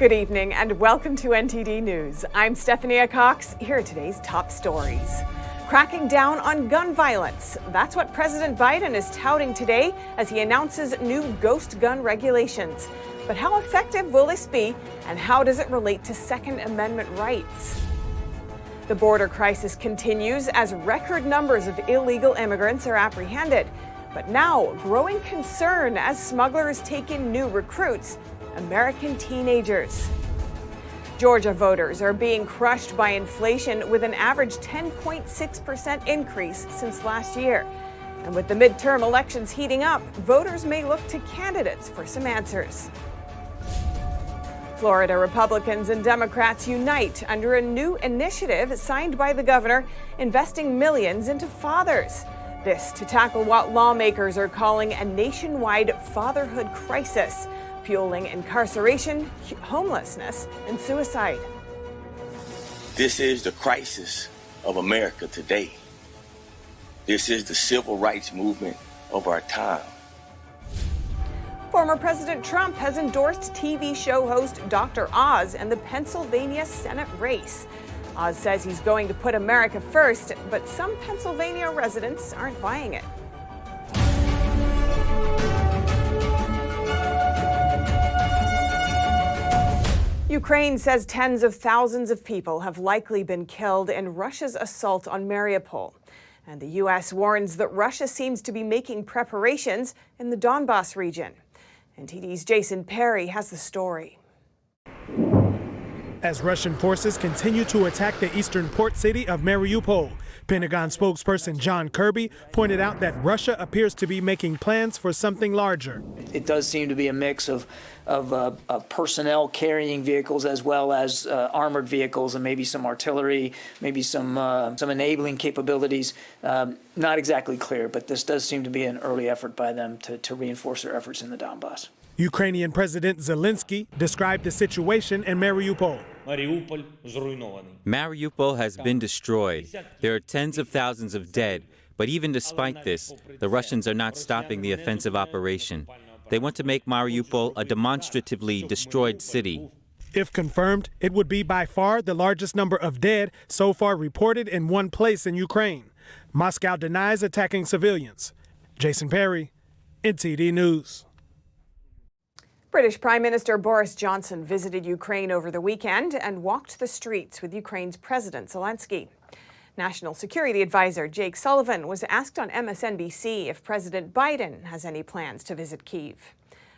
Good evening and welcome to NTD News. I'm Stephanie Cox. Here are today's top stories. Cracking down on gun violence. That's what President Biden is touting today as he announces new ghost gun regulations. But how effective will this be, and how does it relate to Second Amendment rights? The border crisis continues as record numbers of illegal immigrants are apprehended. But now, growing concern as smugglers take in new recruits, American teenagers. Georgia voters are being crushed by inflation with an average 10.6% increase since last year. And with the midterm elections heating up, voters may look to candidates for some answers. Florida Republicans and Democrats unite under a new initiative signed by the governor investing millions into fathers. This to tackle what lawmakers are calling a nationwide fatherhood crisis, fueling incarceration, homelessness, and suicide. This is the crisis of America today. This is the civil rights movement of our time. Former President Trump has endorsed TV show host Dr. Oz in the Pennsylvania Senate race. Oz says he's going to put America first, but some Pennsylvania residents aren't buying it. Ukraine says tens of thousands of people have likely been killed in Russia's assault on Mariupol. And the U.S. warns that Russia seems to be making preparations in the Donbas region. NTD's Jason Perry has the story. As Russian forces continue to attack the eastern port city of Mariupol, Pentagon spokesperson John Kirby pointed out that Russia appears to be making plans for something larger. It does seem to be a mix of personnel carrying vehicles as well as armored vehicles and maybe some artillery, maybe some enabling capabilities. Not exactly clear, but this does seem to be an early effort by them to reinforce their efforts in the Donbas. Ukrainian President Zelensky described the situation in Mariupol. Mariupol has been destroyed. There are tens of thousands of dead. But even despite this, the Russians are not stopping the offensive operation. They want to make Mariupol a demonstratively destroyed city. If confirmed, it would be by far the largest number of dead so far reported in one place in Ukraine. Moscow denies attacking civilians. Jason Perry, NTD News. British Prime Minister Boris Johnson visited Ukraine over the weekend and walked the streets with Ukraine's President Zelensky. National Security Advisor Jake Sullivan was asked on MSNBC if President Biden has any plans to visit Kyiv.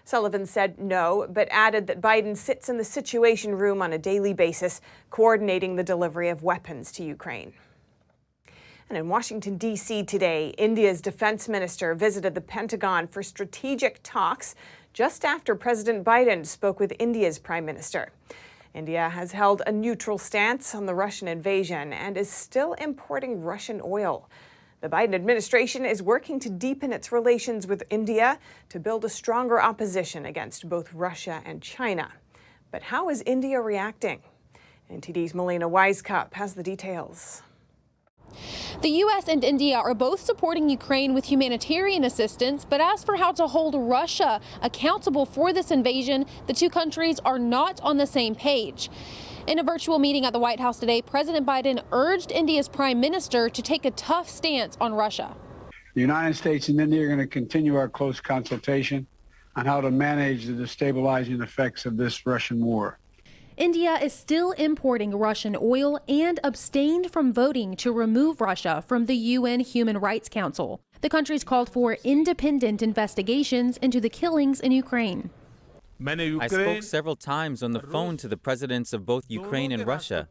Sullivan said no, but added that Biden sits in the Situation Room on a daily basis, coordinating the delivery of weapons to Ukraine. And in Washington, D.C. today, India's defense minister visited the Pentagon for strategic talks just after President Biden spoke with India's prime minister. India has held a neutral stance on the Russian invasion and is still importing Russian oil. The Biden administration is working to deepen its relations with India to build a stronger opposition against both Russia and China. But how is India reacting? NTD's Melina Wisecup has the details. The U.S. and India are both supporting Ukraine with humanitarian assistance, but as for how to hold Russia accountable for this invasion, the two countries are not on the same page. In a virtual meeting at the White House today, President Biden urged India's prime minister to take a tough stance on Russia. The United States and India are going to continue our close consultation on how to manage the destabilizing effects of this Russian war. India is still importing Russian oil and abstained from voting to remove Russia from the UN Human Rights Council. The countries called for independent investigations into the killings in Ukraine. I spoke several times on the phone to the presidents of both Ukraine and Russia.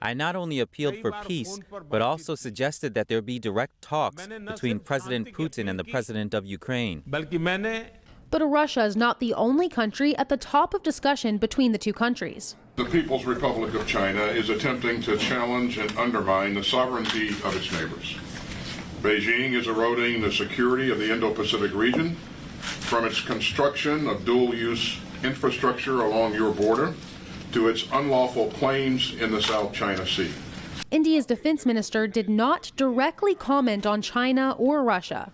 I not only appealed for peace, but also suggested that there be direct talks between President Putin and the president of Ukraine. But Russia is not the only country at the top of discussion between the two countries. The People's Republic of China is attempting to challenge and undermine the sovereignty of its neighbors. Beijing is eroding the security of the Indo-Pacific region from its construction of dual-use infrastructure along your border to its unlawful claims in the South China Sea. India's defense minister did not directly comment on China or Russia.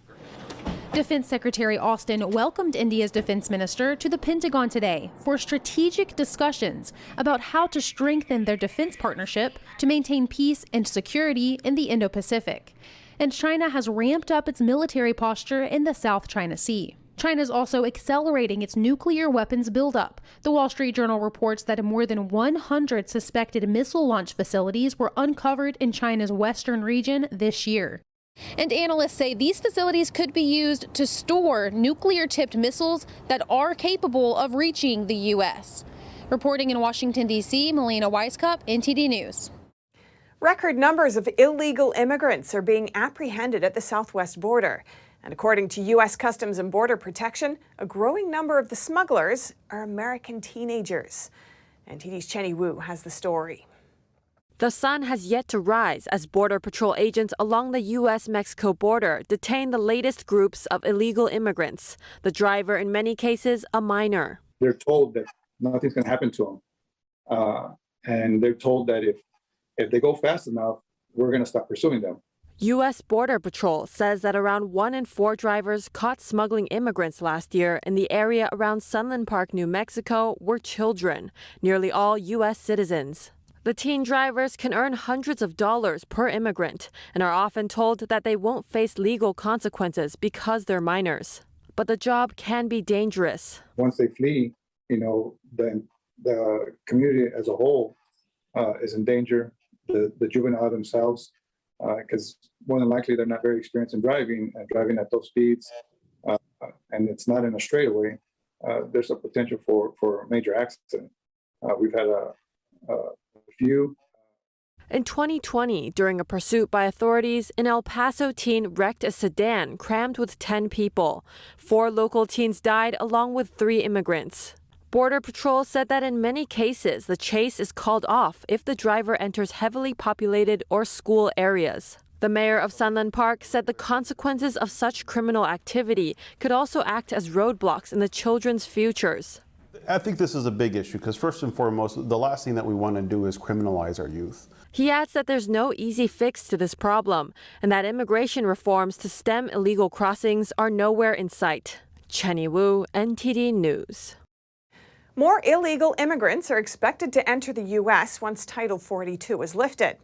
Defense Secretary Austin welcomed India's defense minister to the Pentagon today for strategic discussions about how to strengthen their defense partnership to maintain peace and security in the Indo-Pacific. And China has ramped up its military posture in the South China Sea. China's also accelerating its nuclear weapons buildup. The Wall Street Journal reports that more than 100 suspected missile launch facilities were uncovered in China's western region this year. And analysts say these facilities could be used to store nuclear-tipped missiles that are capable of reaching the U.S. Reporting in Washington, D.C., Melina Weisskopf, NTD News. Record numbers of illegal immigrants are being apprehended at the southwest border. And according to U.S. Customs and Border Protection, a growing number of the smugglers are American teenagers. NTD's Chenny Wu has the story. The sun has yet to rise as Border Patrol agents along the U.S.-Mexico border detain the latest groups of illegal immigrants. The driver, in many cases, a minor. They're told that nothing's going to happen to them. And they're told that if they go fast enough, we're going to stop pursuing them. U.S. Border Patrol says that around 1 in 4 drivers caught smuggling immigrants last year in the area around Sunland Park, New Mexico, were children, nearly all U.S. citizens. The teen drivers can earn hundreds of dollars per immigrant and are often told that they won't face legal consequences because they're minors. But the job can be dangerous. Once they flee, then the community as a whole is in danger. The juvenile themselves, because more than likely they're not very experienced in driving at those speeds, and it's not in a straightaway. There's a potential for a major accident. We've had a few. In 2020, during a pursuit by authorities, an El Paso teen wrecked a sedan crammed with 10 people. 4 local teens died along with 3 immigrants. Border Patrol said that in many cases, the chase is called off if the driver enters heavily populated or school areas. The mayor of Sunland Park said the consequences of such criminal activity could also act as roadblocks in the children's futures. I think this is a big issue because first and foremost, the last thing that we want to do is criminalize our youth. He adds that there's no easy fix to this problem and that immigration reforms to stem illegal crossings are nowhere in sight. Chenny Wu, NTD News. More illegal immigrants are expected to enter the U.S. once Title 42 is lifted.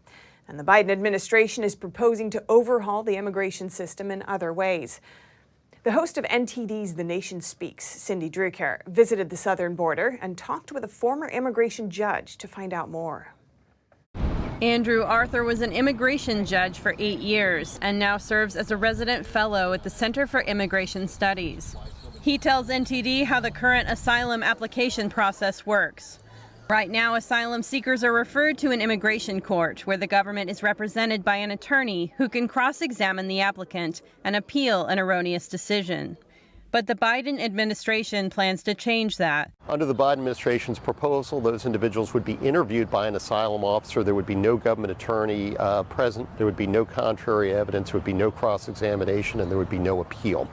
And the Biden administration is proposing to overhaul the immigration system in other ways. The host of NTD's The Nation Speaks, Cindy Drucker, visited the southern border and talked with a former immigration judge to find out more. Andrew Arthur was an immigration judge for 8 years and now serves as a resident fellow at the Center for Immigration Studies. He tells NTD how the current asylum application process works. Right now, asylum seekers are referred to an immigration court where the government is represented by an attorney who can cross-examine the applicant and appeal an erroneous decision. But the Biden administration plans to change that. Under the Biden administration's proposal, those individuals would be interviewed by an asylum officer. There would be no government attorney present. There would be no contrary evidence. There would be no cross-examination, and there would be no appeal.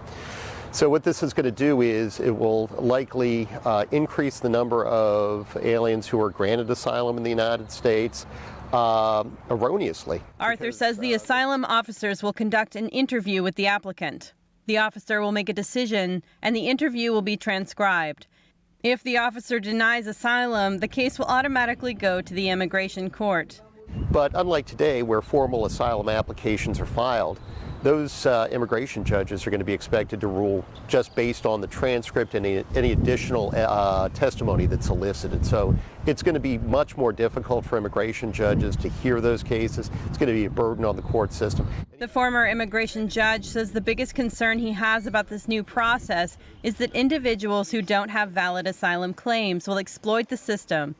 So what this is going to do is it will likely increase the number of aliens who are granted asylum in the United States erroneously. Arthur says the asylum officers will conduct an interview with the applicant. The officer will make a decision, and the interview will be transcribed. If the officer denies asylum, the case will automatically go to the immigration court. But unlike today, where formal asylum applications are filed, those immigration judges are going to be expected to rule just based on the transcript and any additional testimony that's elicited. So it's going to be much more difficult for immigration judges to hear those cases. It's going to be a burden on the court system. The former immigration judge says the biggest concern he has about this new process is that individuals who don't have valid asylum claims will exploit the system.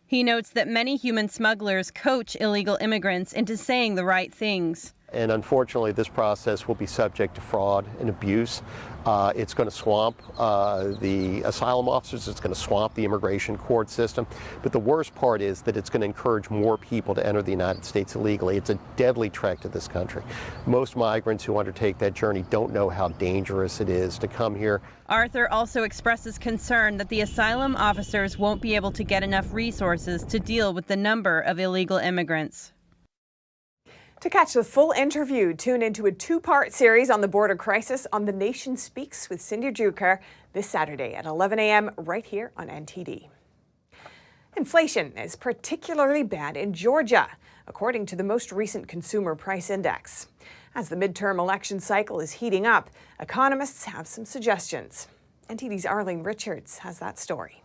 He notes that many human smugglers coach illegal immigrants into saying the right things. And unfortunately, this process will be subject to fraud and abuse. It's going to swamp the asylum officers. It's going to swamp the immigration court system. But the worst part is that it's going to encourage more people to enter the United States illegally. It's a deadly trek to this country. Most migrants who undertake that journey don't know how dangerous it is to come here. Arthur also expresses concern that the asylum officers won't be able to get enough resources to deal with the number of illegal immigrants. To catch the full interview, tune into a two-part series on the border crisis on The Nation Speaks with Cindy Drucker this Saturday at 11 a.m. right here on NTD. Inflation is particularly bad in Georgia, according to the most recent Consumer Price Index. As the midterm election cycle is heating up, economists have some suggestions. NTD's Arlene Richards has that story.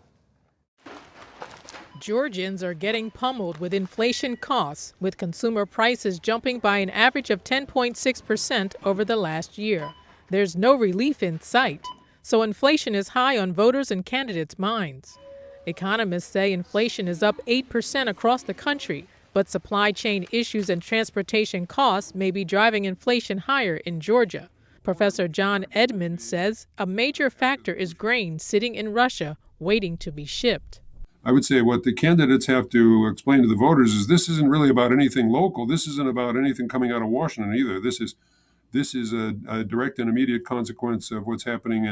Georgians are getting pummeled with inflation costs, with consumer prices jumping by an average of 10.6% over the last year. There's no relief in sight, so inflation is high on voters and candidates' minds. Economists say inflation is up 8% across the country, but supply chain issues and transportation costs may be driving inflation higher in Georgia. Professor John Edmonds says a major factor is grain sitting in Russia waiting to be shipped. I would say what the candidates have to explain to the voters is this isn't really about anything local. This isn't about anything coming out of Washington either. This is a direct and immediate consequence of what's happening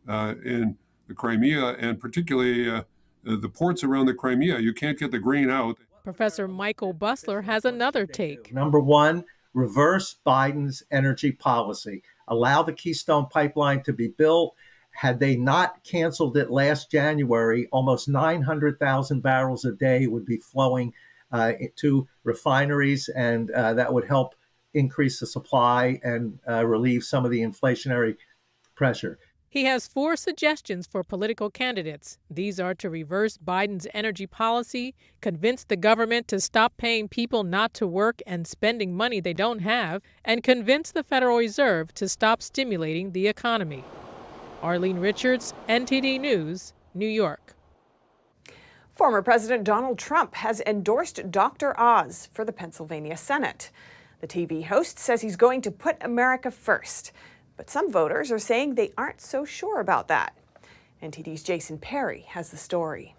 in the Crimea, and particularly the ports around the Crimea. You can't get the grain out. Professor Michael Busler has another take. Number one, reverse Biden's energy policy. Allow the Keystone Pipeline to be built. Had they not canceled it last January, almost 900,000 barrels a day would be flowing to refineries, and that would help increase the supply and relieve some of the inflationary pressure. He has 4 suggestions for political candidates. These are to reverse Biden's energy policy, convince the government to stop paying people not to work and spending money they don't have, and convince the Federal Reserve to stop stimulating the economy. Arlene Richards, NTD News, New York. Former President Donald Trump has endorsed Dr. Oz for the Pennsylvania Senate. The TV host says he's going to put America first, but some voters are saying they aren't so sure about that. NTD's Jason Perry has the story.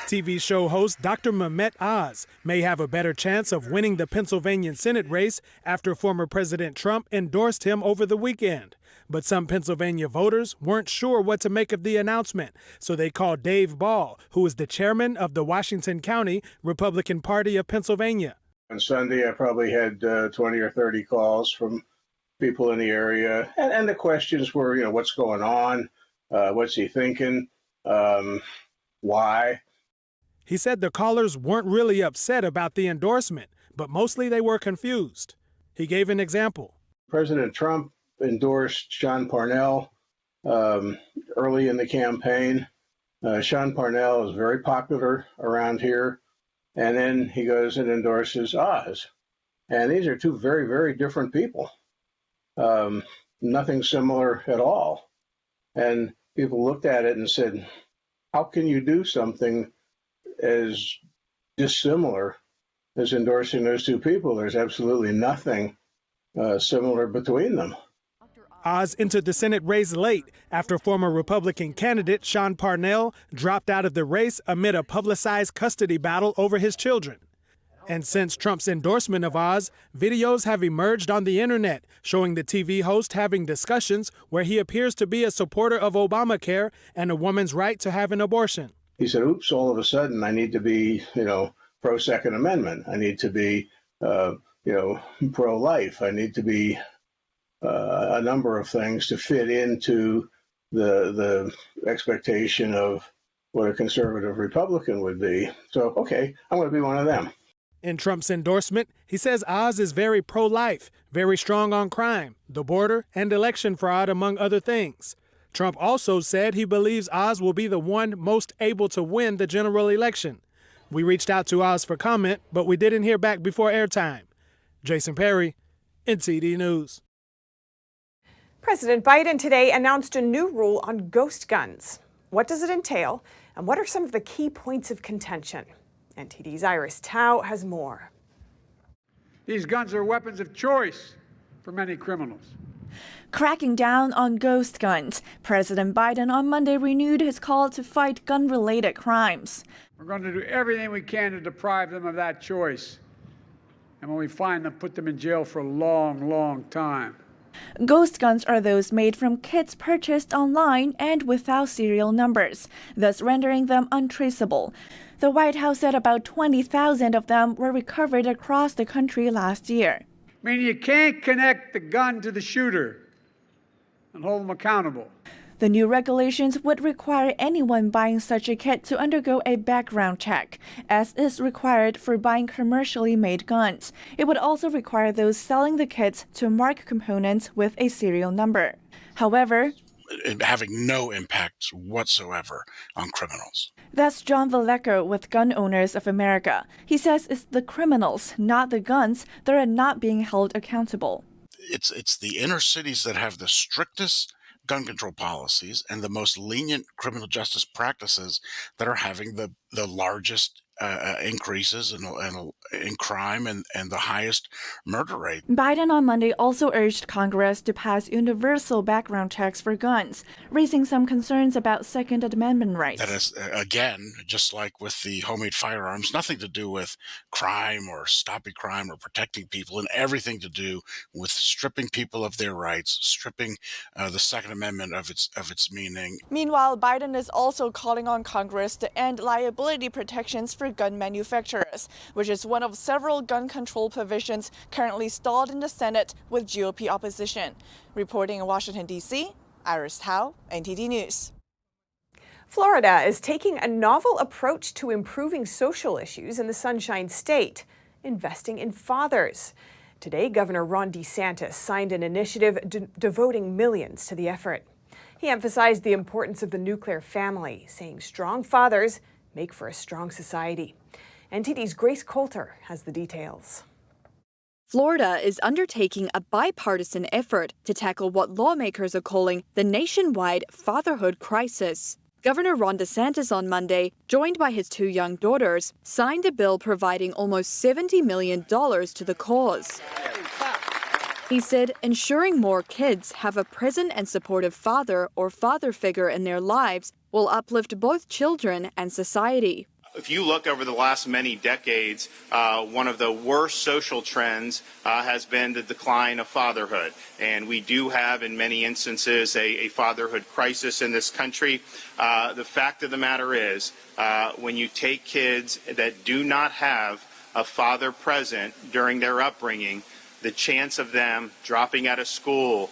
TV show host Dr. Mehmet Oz may have a better chance of winning the Pennsylvania Senate race after former President Trump endorsed him over the weekend. But some Pennsylvania voters weren't sure what to make of the announcement, so they called Dave Ball, who is the chairman of the Washington County Republican Party of Pennsylvania. On Sunday, I probably had 20 or 30 calls from people in the area, and the questions were, what's going on? What's he thinking? Why? He said the callers weren't really upset about the endorsement, but mostly they were confused. He gave an example. President Trump endorsed Sean Parnell early in the campaign. Sean Parnell is very popular around here. And then he goes and endorses Oz. And these are two very, very different people. Nothing similar at all. And people looked at it and said, how can you do something as dissimilar as endorsing those two people? There's absolutely nothing similar between them. Oz entered the Senate race late after former Republican candidate Sean Parnell dropped out of the race amid a publicized custody battle over his children. And since Trump's endorsement of Oz, videos have emerged on the internet showing the TV host having discussions where he appears to be a supporter of Obamacare and a woman's right to have an abortion. He said, oops, all of a sudden I need to be, pro-Second Amendment. I need to be, pro-life. I need to be a number of things to fit into the expectation of what a conservative Republican would be. So, okay, I'm going to be one of them. In Trump's endorsement, he says Oz is very pro-life, very strong on crime, the border, and election fraud, among other things. Trump also said he believes Oz will be the one most able to win the general election. We reached out to Oz for comment, but we didn't hear back before airtime. Jason Perry, NTD News. President Biden today announced a new rule on ghost guns. What does it entail, and what are some of the key points of contention? NTD's Iris Tao has more. These guns are weapons of choice for many criminals. Cracking down on ghost guns, President Biden on Monday renewed his call to fight gun-related crimes. We're going to do everything we can to deprive them of that choice. And when we find them, put them in jail for a long, long time. Ghost guns are those made from kits purchased online and without serial numbers, thus rendering them untraceable. The White House said about 20,000 of them were recovered across the country last year. I mean, you can't connect the gun to the shooter and hold them accountable. The new regulations would require anyone buying such a kit to undergo a background check, as is required for buying commercially made guns. It would also require those selling the kits to mark components with a serial number. However, having no impact whatsoever on criminals. That's John Vallejo with Gun Owners of America. He says it's the criminals, not the guns, that are not being held accountable. It's the inner cities that have the strictest gun control policies and the most lenient criminal justice practices that are having the largest increases in crime and the highest murder rate. Biden on Monday also urged Congress to pass universal background checks for guns, raising some concerns about Second Amendment rights. That is, again, just like with the homemade firearms, nothing to do with crime or stopping crime or protecting people, and everything to do with stripping people of their rights, stripping the Second Amendment of its meaning. Meanwhile, Biden is also calling on Congress to end liability protections for gun manufacturers, which is one of several gun control provisions currently stalled in the Senate with GOP opposition. Reporting in Washington, D.C., Iris Tao, NTD News. Florida is taking a novel approach to improving social issues in the Sunshine State, investing in fathers. Today, Governor Ron DeSantis signed an initiative devoting millions to the effort. He emphasized the importance of the nuclear family, saying strong fathers make for a strong society. NTD's Grace Coulter has the details. Florida is undertaking a bipartisan effort to tackle what lawmakers are calling the nationwide fatherhood crisis. Governor Ron DeSantis on Monday, joined by his 2 young daughters, signed a bill providing almost $70 million to the cause. He said ensuring more kids have a present and supportive father or father figure in their lives will uplift both children and society. If you look over the last many decades, one of the worst social trends has been the decline of fatherhood. And we do have, in many instances, a fatherhood crisis in this country. The fact of the matter is, when you take kids that do not have a father present during their upbringing, the chance of them dropping out of school,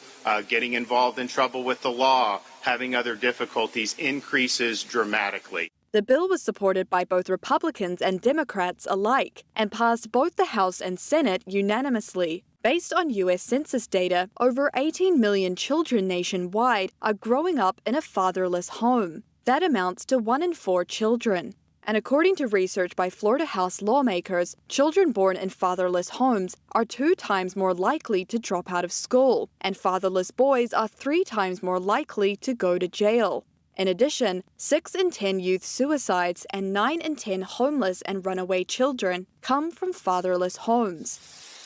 getting involved in trouble with the law, having other difficulties increases dramatically. The bill was supported by both Republicans and Democrats alike and passed both the House and Senate unanimously. Based on U.S. Census data, over 18 million children nationwide are growing up in a fatherless home. That amounts to 1 in 4 children. And according to research by Florida House lawmakers, children born in fatherless homes are 2 times more likely to drop out of school, and fatherless boys are 3 times more likely to go to jail. In addition, 6 in 10 youth suicides and 9 in 10 homeless and runaway children come from fatherless homes.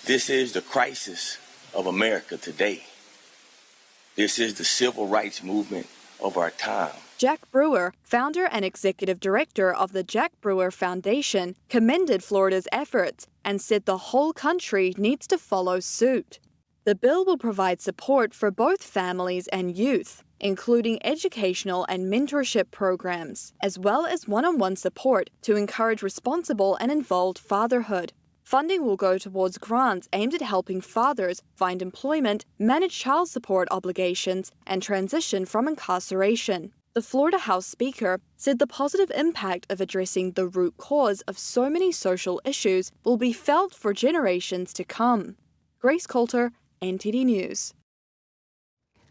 This is the crisis of America today. This is the civil rights movement of our time. Jack Brewer, founder and executive director of the Jack Brewer Foundation, commended Florida's efforts and said the whole country needs to follow suit. The bill will provide support for both families and youth, including educational and mentorship programs, as well as one-on-one support to encourage responsible and involved fatherhood. Funding will go towards grants aimed at helping fathers find employment, manage child support obligations, and transition from incarceration. The Florida House Speaker said the positive impact of addressing the root cause of so many social issues will be felt for generations to come. Grace Coulter, NTD News.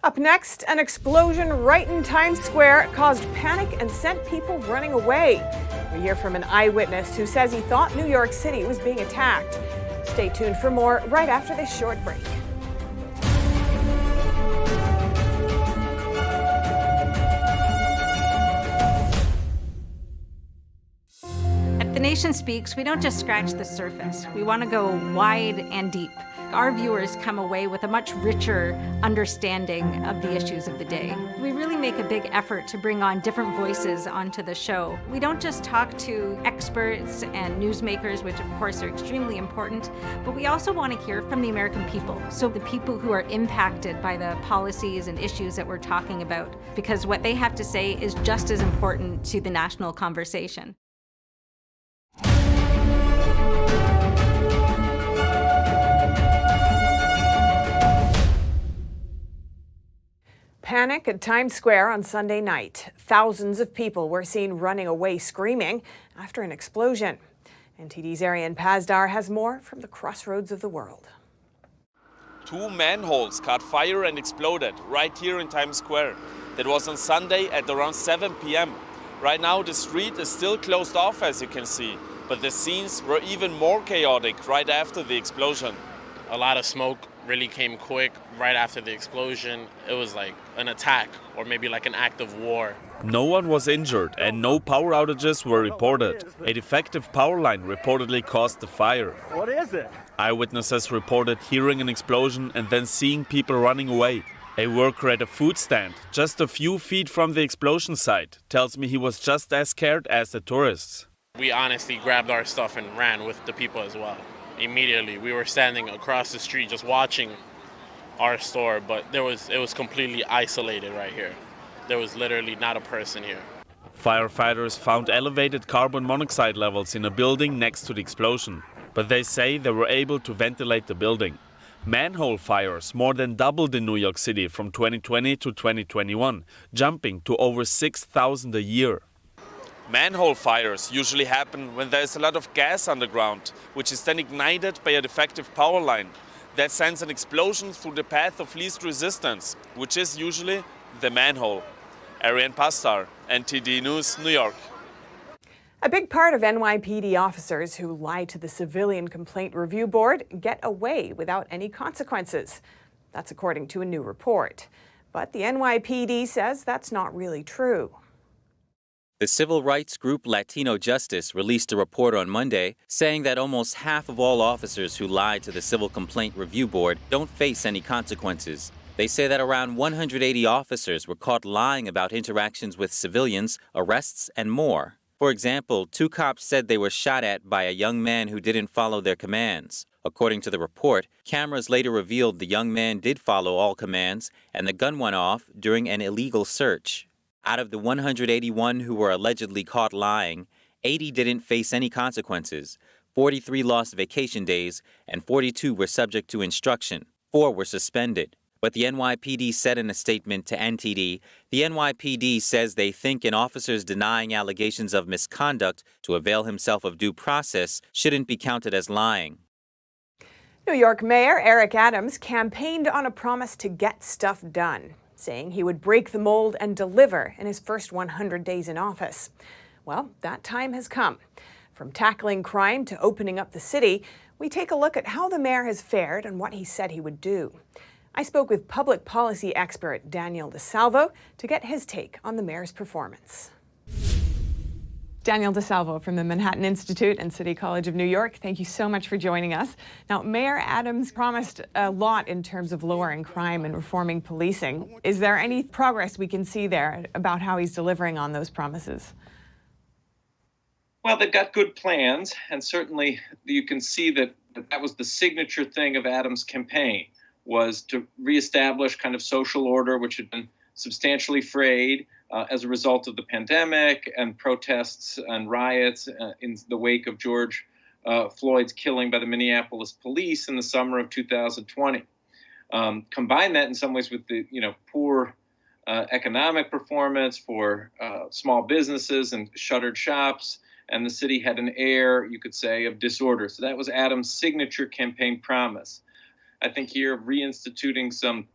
Up next, an explosion right in Times Square caused panic and sent people running away. We hear from an eyewitness who says he thought New York City was being attacked. Stay tuned for more right after this short break. At the Defamation Speaks, we don't just scratch the surface. We want to go wide and deep. Our viewers come away with a much richer understanding of the issues of the day. We really make a big effort to bring on different voices onto the show. We don't just talk to experts and newsmakers, which of course are extremely important, but we also want to hear from the American people. So the people who are impacted by the policies and issues that we're talking about, because what they have to say is just as important to the national conversation. Panic at Times Square on Sunday night. Thousands of people were seen running away screaming after an explosion. NTD's Arian Pazdar has more from the crossroads of the world. Two manholes caught fire and exploded right here in Times Square. That was on Sunday at around 7 p.m. Right now the street is still closed off, as you can see, but the scenes were even more chaotic right after the explosion. A lot of smoke really came quick right after the explosion. It was like an attack or maybe like an act of war. No one was injured and no power outages were reported. A defective power line reportedly caused the fire. What is it? Eyewitnesses reported hearing an explosion and then seeing people running away. A worker at a food stand just a few feet from the explosion site tells me he was just as scared as the tourists. We honestly grabbed our stuff and ran with the people as well. Immediately, we were standing across the street just watching our store, but it was completely isolated right here. There was literally not a person here. Firefighters found elevated carbon monoxide levels in a building next to the explosion, but they say they were able to ventilate the building. Manhole fires more than doubled in New York City from 2020 to 2021, jumping to over 6,000 a year. Manhole fires usually happen when there is a lot of gas underground, which is then ignited by a defective power line. That sends an explosion through the path of least resistance, which is usually the manhole. Arian Pazdar, NTD News, New York. A big part of NYPD officers who lie to the Civilian Complaint Review Board get away without any consequences. That's according to a new report. But the NYPD says that's not really true. The civil rights group Latino Justice released a report on Monday saying that almost half of all officers who lied to the Civil Complaint Review Board don't face any consequences. They say that around 180 officers were caught lying about interactions with civilians, arrests, and more. For example, 2 cops said they were shot at by a young man who didn't follow their commands. According to the report, cameras later revealed the young man did follow all commands and the gun went off during an illegal search. Out of the 181 who were allegedly caught lying, 80 didn't face any consequences, 43 lost vacation days, and 42 were subject to instruction. 4 were suspended. But the NYPD said in a statement to NTD, the NYPD says they think an officer's denying allegations of misconduct to avail himself of due process shouldn't be counted as lying. New York Mayor Eric Adams campaigned on a promise to get stuff done, saying he would break the mold and deliver in his first 100 days in office. Well, that time has come. From tackling crime to opening up the city, we take a look at how the mayor has fared and what he said he would do. I spoke with public policy expert Daniel DeSalvo to get his take on the mayor's performance. Daniel DeSalvo from the Manhattan Institute and City College of New York, thank you so much for joining us. Now, Mayor Adams promised a lot in terms of lowering crime and reforming policing. Is there any progress we can see there about how he's delivering on those promises? Well, they've got good plans, and certainly you can see that was the signature thing of Adams' campaign, was to reestablish kind of social order, which had been substantially frayed as a result of the pandemic and protests and riots in the wake of George Floyd's killing by the Minneapolis police in the summer of 2020. Combine that in some ways with the poor economic performance for small businesses and shuttered shops, and the city had an air, you could say, of disorder. So that was Adams' signature campaign promise. I think here reinstituting some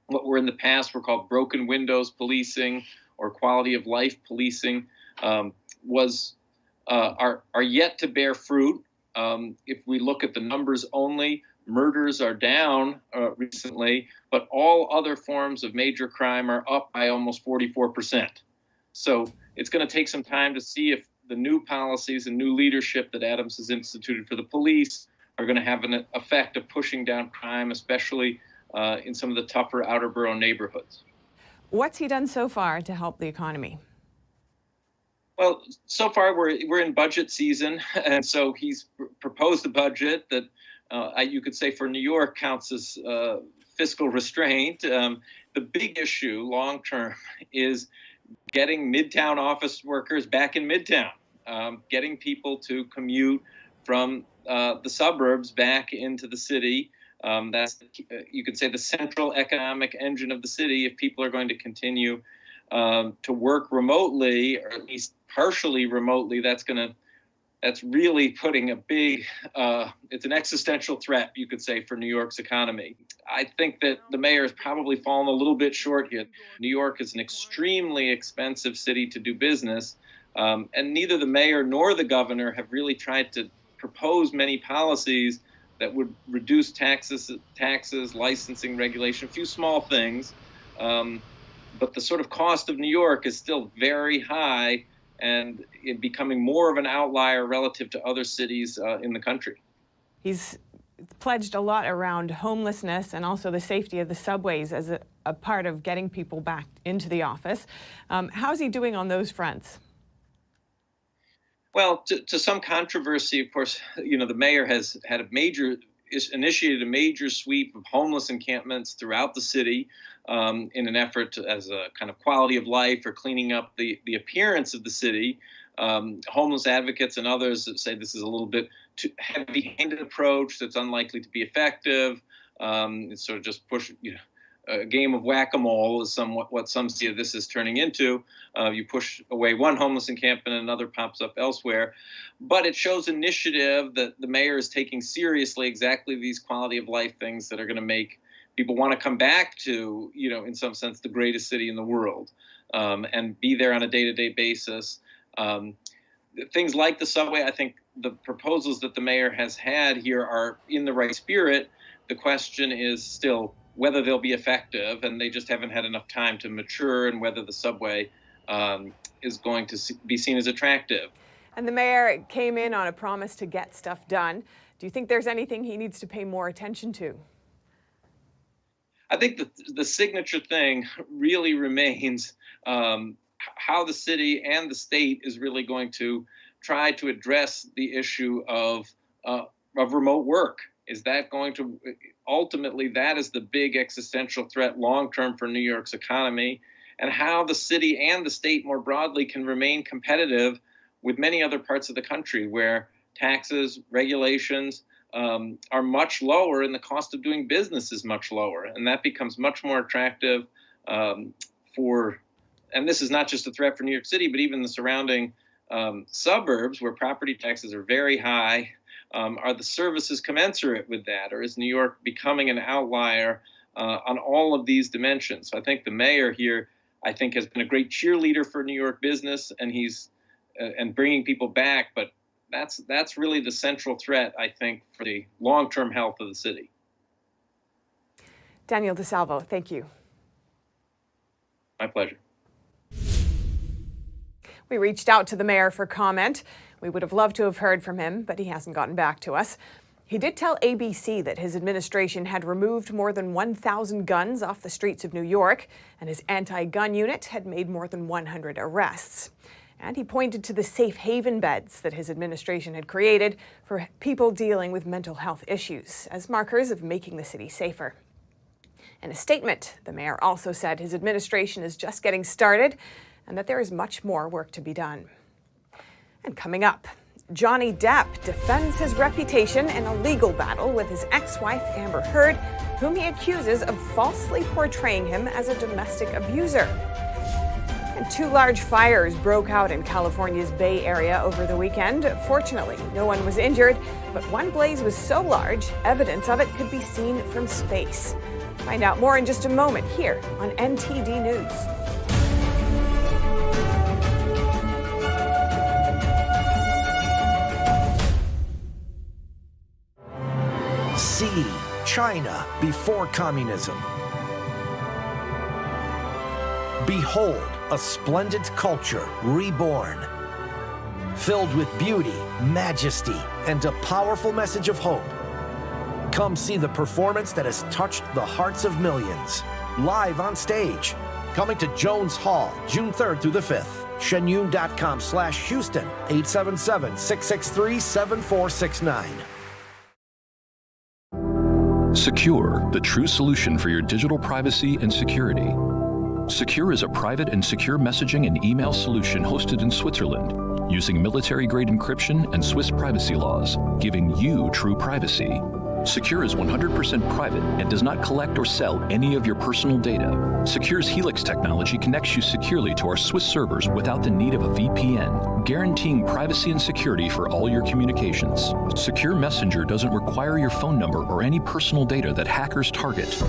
what were in the past were called broken windows policing or quality of life policing are yet to bear fruit. If we look at the numbers only, murders are down recently, but all other forms of major crime are up by almost 44%. So it's going to take some time to see if the new policies and new leadership that Adams has instituted for the police are going to have an effect of pushing down crime, especially in some of the tougher outer borough neighborhoods. What's he done so far to help the economy? Well, so far we're in budget season, and so he's proposed a budget that you could say for New York counts as fiscal restraint. The big issue long term is getting Midtown office workers back in Midtown, getting people to commute from the suburbs back into the city. That's, you could say, the central economic engine of the city. If people are going to continue to work remotely, or at least partially remotely, that's really putting a big, it's an existential threat, you could say, for New York's economy. I think that the mayor has probably fallen a little bit short here. New York is an extremely expensive city to do business, and neither the mayor nor the governor have really tried to propose many policies that would reduce taxes, licensing, regulation, a few small things. But the sort of cost of New York is still very high, and it becoming more of an outlier relative to other cities in the country. He's pledged a lot around homelessness and also the safety of the subways as a part of getting people back into the office. How's he doing on those fronts? Well, to some controversy, of course, the mayor has initiated a major sweep of homeless encampments throughout the city in an effort as a kind of quality of life or cleaning up the appearance of the city. Homeless advocates and others say this is a little bit too heavy-handed approach that's unlikely to be effective. It's sort of just a game of whack-a-mole is somewhat what some see this is turning into. You push away one homeless encampment and another pops up elsewhere. But it shows initiative that the mayor is taking seriously exactly these quality of life things that are going to make people want to come back to, in some sense, the greatest city in the world, and be there on a day-to-day basis. Things like the subway, I think the proposals that the mayor has had here are in the right spirit. The question is still whether they'll be effective, and they just haven't had enough time to mature, and whether the subway is going to be seen as attractive. And the mayor came in on a promise to get stuff done. Do you think there's anything he needs to pay more attention to? I think the signature thing really remains how the city and the state is really going to try to address the issue of remote work. Is that going to ultimately, that is the big existential threat long-term for New York's economy, and how the city and the state more broadly can remain competitive with many other parts of the country where taxes, regulations are much lower and the cost of doing business is much lower. And that becomes much more attractive and this is not just a threat for New York City, but even the surrounding suburbs where property taxes are very high. Are the services commensurate with that, or is New York becoming an outlier on all of these dimensions? So I think the mayor here, has been a great cheerleader for New York business, and he's and bringing people back. But that's really the central threat, I think, for the long-term health of the city. Daniel DeSalvo, thank you. My pleasure. We reached out to the mayor for comment. We would have loved to have heard from him, but he hasn't gotten back to us. He did tell ABC that his administration had removed more than 1,000 guns off the streets of New York, and his anti-gun unit had made more than 100 arrests. And he pointed to the safe haven beds that his administration had created for people dealing with mental health issues as markers of making the city safer. In a statement, the mayor also said his administration is just getting started and that there is much more work to be done. And coming up, Johnny Depp defends his reputation in a legal battle with his ex-wife Amber Heard, whom he accuses of falsely portraying him as a domestic abuser. And 2 large fires broke out in California's Bay Area over the weekend. Fortunately, no one was injured, but one blaze was so large, evidence of it could be seen from space. Find out more in just a moment here on NTD News. See China before communism. Behold a splendid culture reborn. filled with beauty, majesty, and a powerful message of hope. Come see the performance that has touched the hearts of millions. Live on stage. Coming to Jones Hall, June 3rd through the 5th. shenyun.com/Houston, 877-663-7469. Secure, the true solution for your digital privacy and security. Secure is a private and secure messaging and email solution hosted in Switzerland, using military-grade encryption and Swiss privacy laws, giving you true privacy. Secure is 100% private and does not collect or sell any of your personal data. Secure's Helix technology connects you securely to our Swiss servers without the need of a VPN, guaranteeing privacy and security for all your communications. Secure Messenger doesn't require your phone number or any personal data that hackers target.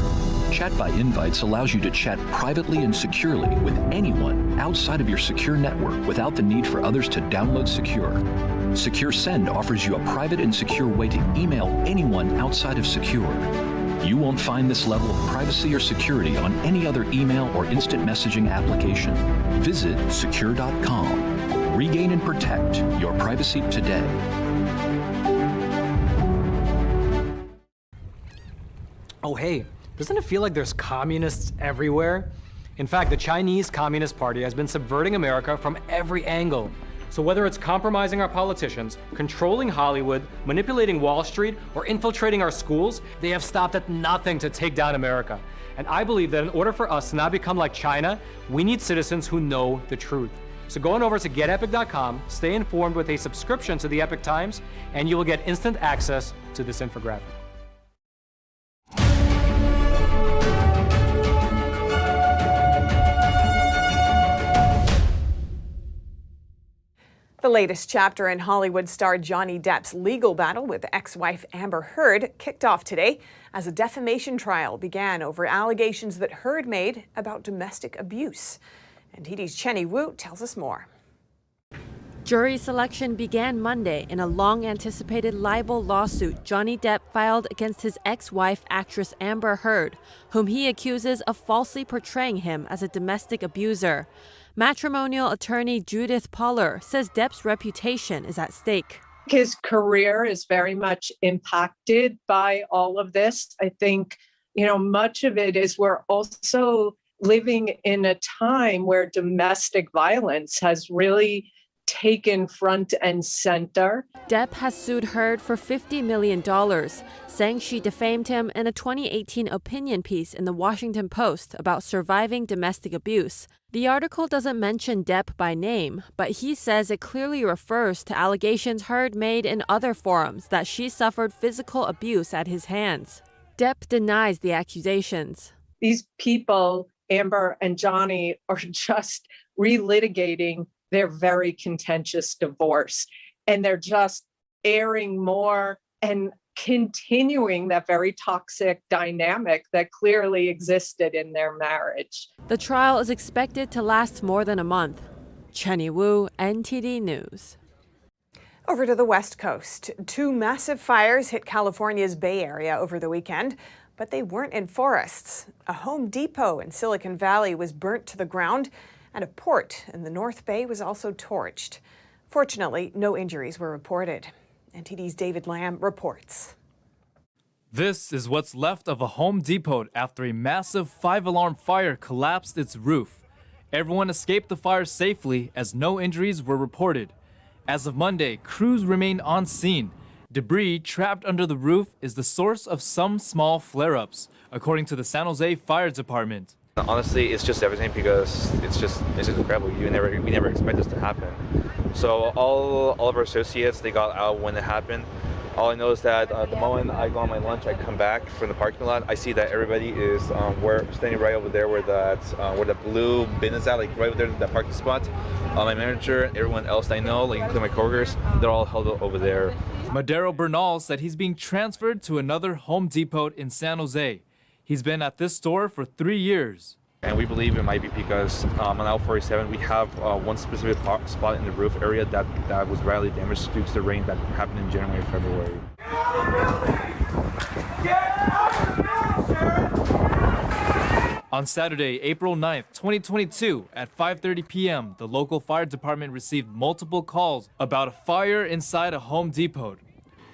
Chat by Invites allows you to chat privately and securely with anyone outside of your secure network without the need for others to download Secure. Secure Send offers you a private and secure way to email anyone outside of Secure. You won't find this level of privacy or security on any other email or instant messaging application. Visit secure.com. Regain and protect your privacy today. Oh, hey, doesn't it feel like there's communists everywhere? In fact, the Chinese Communist Party has been subverting America from every angle. So whether it's compromising our politicians, controlling Hollywood, manipulating Wall Street, or infiltrating our schools, they have stopped at nothing to take down America. And I believe that in order for us to not become like China, we need citizens who know the truth. So go on over to getepic.com, stay informed with a subscription to the Epic Times, and you will get instant access to this infographic. The latest chapter in Hollywood star Johnny Depp's legal battle with ex-wife Amber Heard kicked off today as a defamation trial began over allegations that Heard made about domestic abuse. NTD's Chenny Wu tells us more. Jury selection began Monday in a long-anticipated libel lawsuit Johnny Depp filed against his ex-wife, actress Amber Heard, whom he accuses of falsely portraying him as a domestic abuser. Matrimonial attorney Judith Poller says Depp's reputation is at stake. His career is very much impacted by all of this. I think, much of it is we're also living in a time where domestic violence has really taken front and center. Depp has sued Heard for $50 million, saying she defamed him in a 2018 opinion piece in the Washington Post about surviving domestic abuse. The article doesn't mention Depp by name, but he says it clearly refers to allegations Heard made in other forums that she suffered physical abuse at his hands. Depp denies the accusations. These people, Amber and Johnny, are just relitigating their very contentious divorce. And they're just airing more and continuing that very toxic dynamic that clearly existed in their marriage. The trial is expected to last more than a month. Chenny Wu, NTD News. Over to the West Coast. 2 massive fires hit California's Bay Area over the weekend, but they weren't in forests. A Home Depot in Silicon Valley was burnt to the ground, and a port in the North Bay was also torched. Fortunately, no injuries were reported. NTD's David Lamb reports. This is what's left of a Home Depot after a massive 5-alarm fire collapsed its roof. Everyone escaped the fire safely as no injuries were reported. As of Monday, crews remain on scene. Debris trapped under the roof is the source of some small flare-ups, according to the San Jose Fire Department. Honestly, it's just everything because it's just incredible. We never expect this to happen. So all of our associates, they got out when it happened. All I know is that the moment I go on my lunch, I come back from the parking lot. I see that everybody is standing right over there where the blue bin is at, like right over there, that parking spot. My manager, everyone else I know, like including my coworkers, they're all held over there. Madero Bernal said he's being transferred to another Home Depot in San Jose. He's been at this store for 3 years. And we believe it might be because on Aisle 47, we have one specific spot in the roof area that was badly damaged due to the rain that happened in January and February. On Saturday, April 9th, 2022, at 5:30 p.m., the local fire department received multiple calls about a fire inside a Home Depot.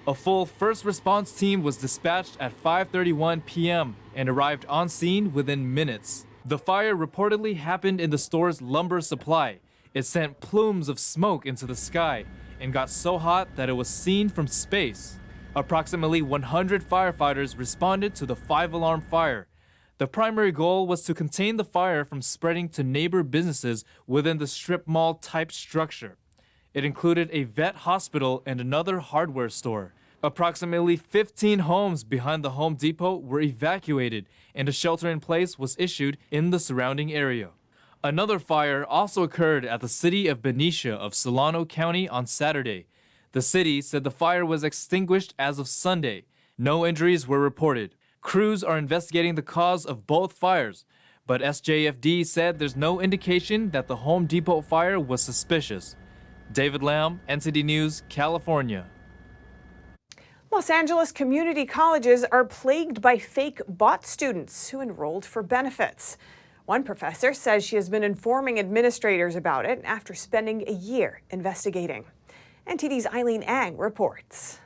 A full first response team was dispatched at 5:31 p.m. and arrived on scene within minutes. The fire reportedly happened in the store's lumber supply. It sent plumes of smoke into the sky and got so hot that it was seen from space. Approximately 100 firefighters responded to the 5-alarm fire. The primary goal was to contain the fire from spreading to neighbor businesses within the strip mall type structure. It included a vet hospital and another hardware store. Approximately 15 homes behind the Home Depot were evacuated, and a shelter-in-place was issued in the surrounding area. Another fire also occurred at the city of Benicia of Solano County on Saturday. The city said the fire was extinguished as of Sunday. No injuries were reported. Crews are investigating the cause of both fires, but SJFD said there's no indication that the Home Depot fire was suspicious. David Lamb, NTD News, California. Los Angeles community colleges are plagued by fake bot students who enrolled for benefits. One professor says she has been informing administrators about it after spending a year investigating. NTD's Eileen Ang reports.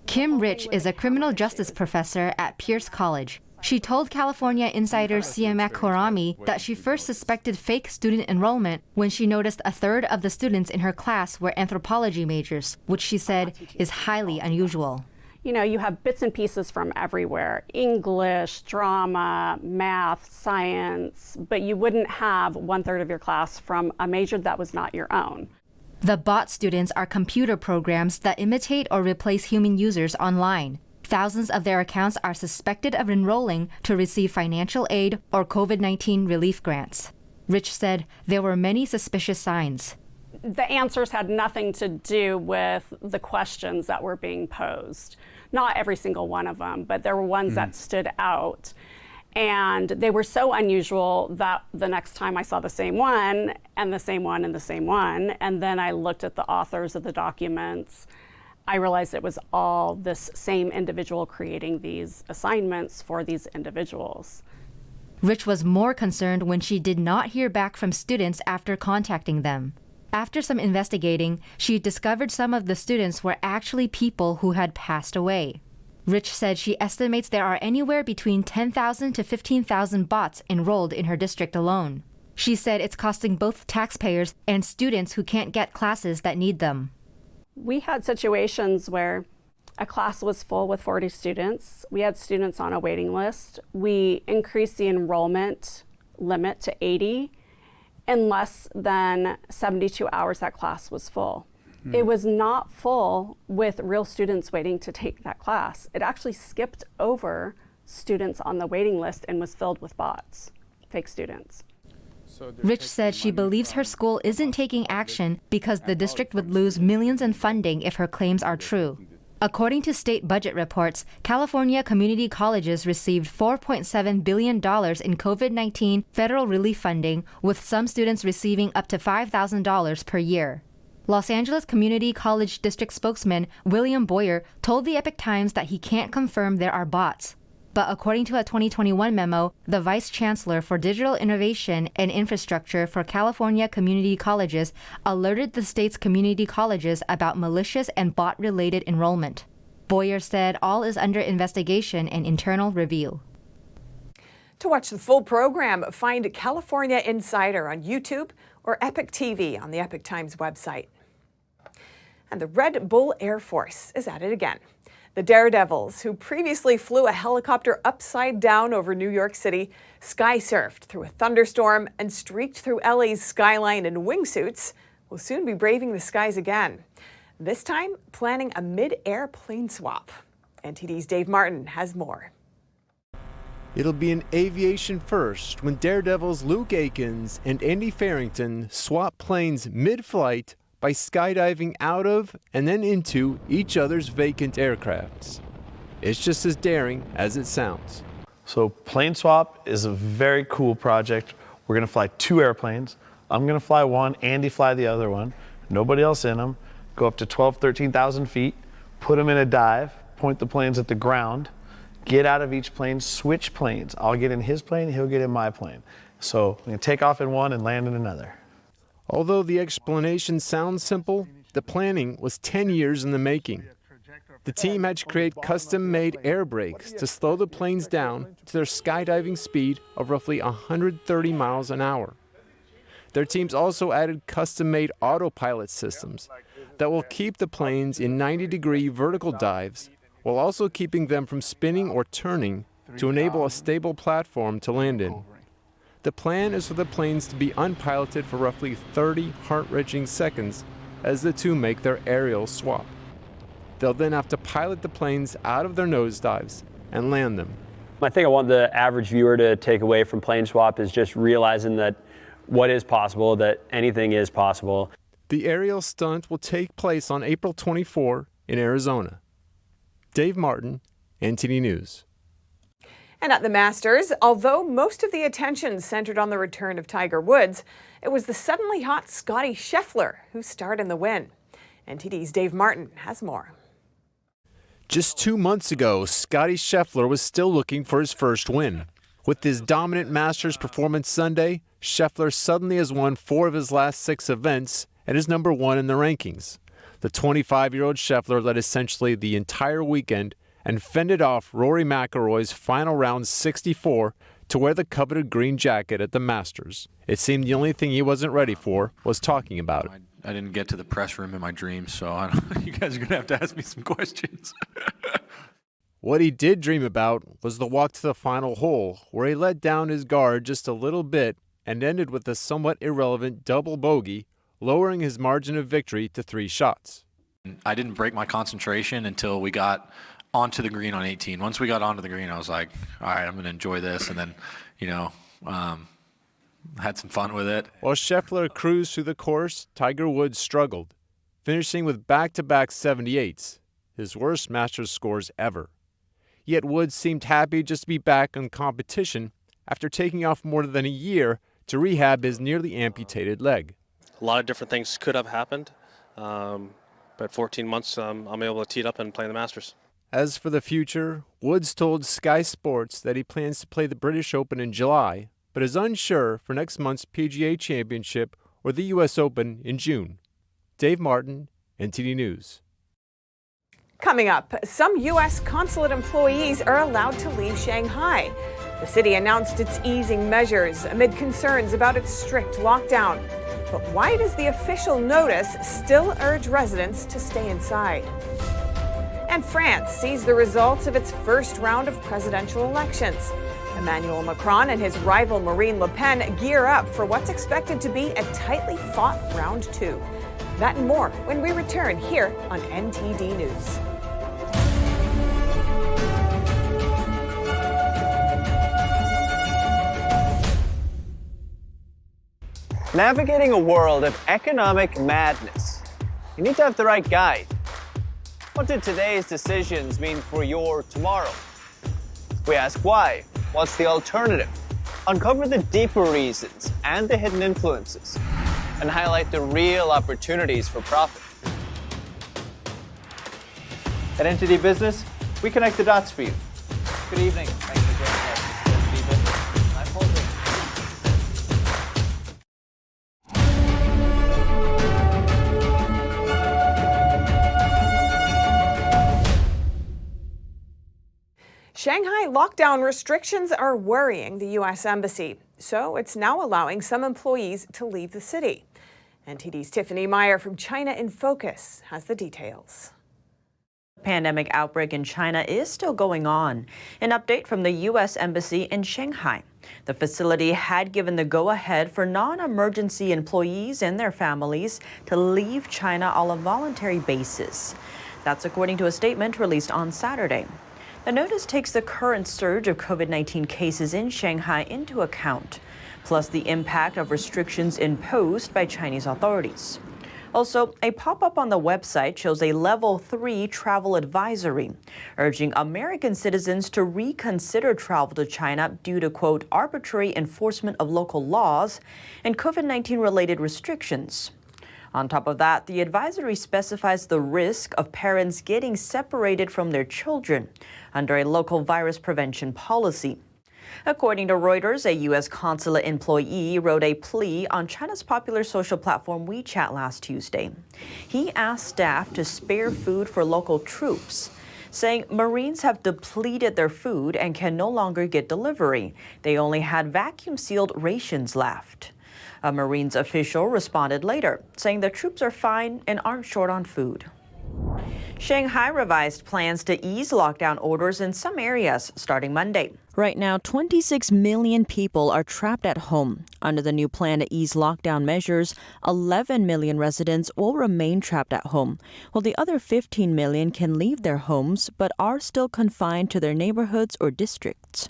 Kim Rich is a criminal justice professor at Pierce College. She told California insider Siamak Khorrami that she first suspected fake student enrollment when she noticed a third of the students in her class were anthropology majors, which she said is highly unusual. You know, you have bits and pieces from everywhere: English, drama, math, science, but you wouldn't have 1/3 of your class from a major that was not your own. The bot students are computer programs that imitate or replace human users online. Thousands of their accounts are suspected of enrolling to receive financial aid or COVID-19 relief grants. Rich said there were many suspicious signs. The answers had nothing to do with the questions that were being posed. Not every single one of them, but there were ones that stood out. And they were so unusual that the next time I saw the same one and the same one and the same one, and then I looked at the authors of the documents, I realized it was all this same individual creating these assignments for these individuals. Rich was more concerned when she did not hear back from students after contacting them. After some investigating, she discovered some of the students were actually people who had passed away. Rich said she estimates there are anywhere between 10,000 to 15,000 bots enrolled in her district alone. She said it's costing both taxpayers and students who can't get classes that need them. We had situations where a class was full with 40 students. We had students on a waiting list. We increased the enrollment limit to 80. In less than 72 hours, that class was full. It was not full with real students waiting to take that class. It actually skipped over students on the waiting list and was filled with bots, fake students. Rich said she believes her school isn't taking action because the district would lose millions in funding if her claims are true. According to state budget reports, California community colleges received $4.7 billion in COVID-19 federal relief funding, with some students receiving up to $5,000 per year. Los Angeles Community College District spokesman William Boyer told the Epoch Times that he can't confirm there are bots. But according to a 2021 memo, the Vice Chancellor for Digital Innovation and Infrastructure for California Community Colleges alerted the state's community colleges about malicious and bot-related enrollment. Boyer said all is under investigation and internal review. To watch the full program, find California Insider on YouTube or Epoch TV on the Epoch Times website. And the Red Bull Air Force is at it again. The Daredevils, who previously flew a helicopter upside down over New York City, sky surfed through a thunderstorm and streaked through LA's skyline in wingsuits, will soon be braving the skies again. This time, planning a mid-air plane swap. NTD's Dave Martin has more. It'll be an aviation first when Daredevils Luke Akins and Andy Farrington swap planes mid-flight by skydiving out of and then into each other's vacant aircrafts. It's just as daring as it sounds. So plane swap is a very cool project. We're gonna fly 2 airplanes. I'm gonna fly one, Andy fly the other one, nobody else in them, go up to 12,000, 13,000 feet, put them in a dive, point the planes at the ground, get out of each plane, switch planes. I'll get in his plane, he'll get in my plane. So we can take off in one and land in another. Although the explanation sounds simple, the planning was 10 years in the making. The team had to create custom-made air brakes to slow the planes down to their skydiving speed of roughly 130 miles an hour. Their teams also added custom-made autopilot systems that will keep the planes in 90-degree vertical dives while also keeping them from spinning or turning to enable a stable platform to land in. The plan is for the planes to be unpiloted for roughly 30 heart-wrenching seconds as the two make their aerial swap. They'll then have to pilot the planes out of their nosedives and land them. I think I want the average viewer to take away from plane swap is just realizing that what is possible, that anything is possible. The aerial stunt will take place on April 24 in Arizona. Dave Martin, NTD News. And at the Masters, although most of the attention centered on the return of Tiger Woods, it was the suddenly hot Scottie Scheffler who starred in the win. NTD's Dave Martin has more. Just 2 months ago, Scottie Scheffler was still looking for his first win. With his dominant Masters performance Sunday, Scheffler suddenly has won 4 of his last 6 events and is number 1 in the rankings. The 25-year-old Scheffler led essentially the entire weekend and fended off Rory McIlroy's final round 64 to wear the coveted green jacket at the Masters. It seemed the only thing he wasn't ready for was talking about it. I didn't get to the press room in my dreams, so you guys are going to have to ask me some questions. What he did dream about was the walk to the final hole, where he let down his guard just a little bit and ended with a somewhat irrelevant double bogey, lowering his margin of victory to 3 shots. I didn't break my concentration until we got onto the green on 18. Once we got onto the green, I was like, all right, I'm going to enjoy this. And then, had some fun with it. While Scheffler cruised through the course, Tiger Woods struggled, finishing with back-to-back 78s, his worst Masters scores ever. Yet Woods seemed happy just to be back in competition after taking off more than a year to rehab his nearly amputated leg. A lot of different things could have happened, but 14 months I'm able to tee it up and play the Masters. As for the future, Woods told Sky Sports that he plans to play the British Open in July, but is unsure for next month's PGA Championship or the U.S. Open in June. Dave Martin, NTD News. Coming up, some U.S. consulate employees are allowed to leave Shanghai. The city announced its easing measures amid concerns about its strict lockdown. But why does the official notice still urge residents to stay inside? And France sees the results of its first round of presidential elections. Emmanuel Macron and his rival Marine Le Pen gear up for what's expected to be a tightly fought round 2. That and more when we return here on NTD News. Navigating a world of economic madness, you need to have the right guide. What do today's decisions mean for your tomorrow? We ask why. What's the alternative? Uncover the deeper reasons and the hidden influences, and highlight the real opportunities for profit. At NTD Business, we connect the dots for you. Good evening. Thanks for joining us. NTD Business. I'm Paul Green. Shanghai lockdown restrictions are worrying the U.S. Embassy, so it's now allowing some employees to leave the city. NTD's Tiffany Meyer from China in Focus has the details. The pandemic outbreak in China is still going on. An update from the U.S. Embassy in Shanghai. The facility had given the go-ahead for non-emergency employees and their families to leave China on a voluntary basis. That's according to a statement released on Saturday. The notice takes the current surge of COVID-19 cases in Shanghai into account, plus the impact of restrictions imposed by Chinese authorities. Also, a pop-up on the website shows a Level 3 travel advisory, urging American citizens to reconsider travel to China due to, quote, arbitrary enforcement of local laws and COVID-19 related restrictions. On top of that, the advisory specifies the risk of parents getting separated from their children under a local virus prevention policy. According to Reuters, a U.S. consulate employee wrote a plea on China's popular social platform WeChat last Tuesday. He asked staff to spare food for local troops, saying Marines have depleted their food and can no longer get delivery. They only had vacuum-sealed rations left. A Marines official responded later, saying the troops are fine and aren't short on food. Shanghai revised plans to ease lockdown orders in some areas starting Monday. Right now, 26 million people are trapped at home. Under the new plan to ease lockdown measures, 11 million residents will remain trapped at home, while the other 15 million can leave their homes but are still confined to their neighborhoods or districts.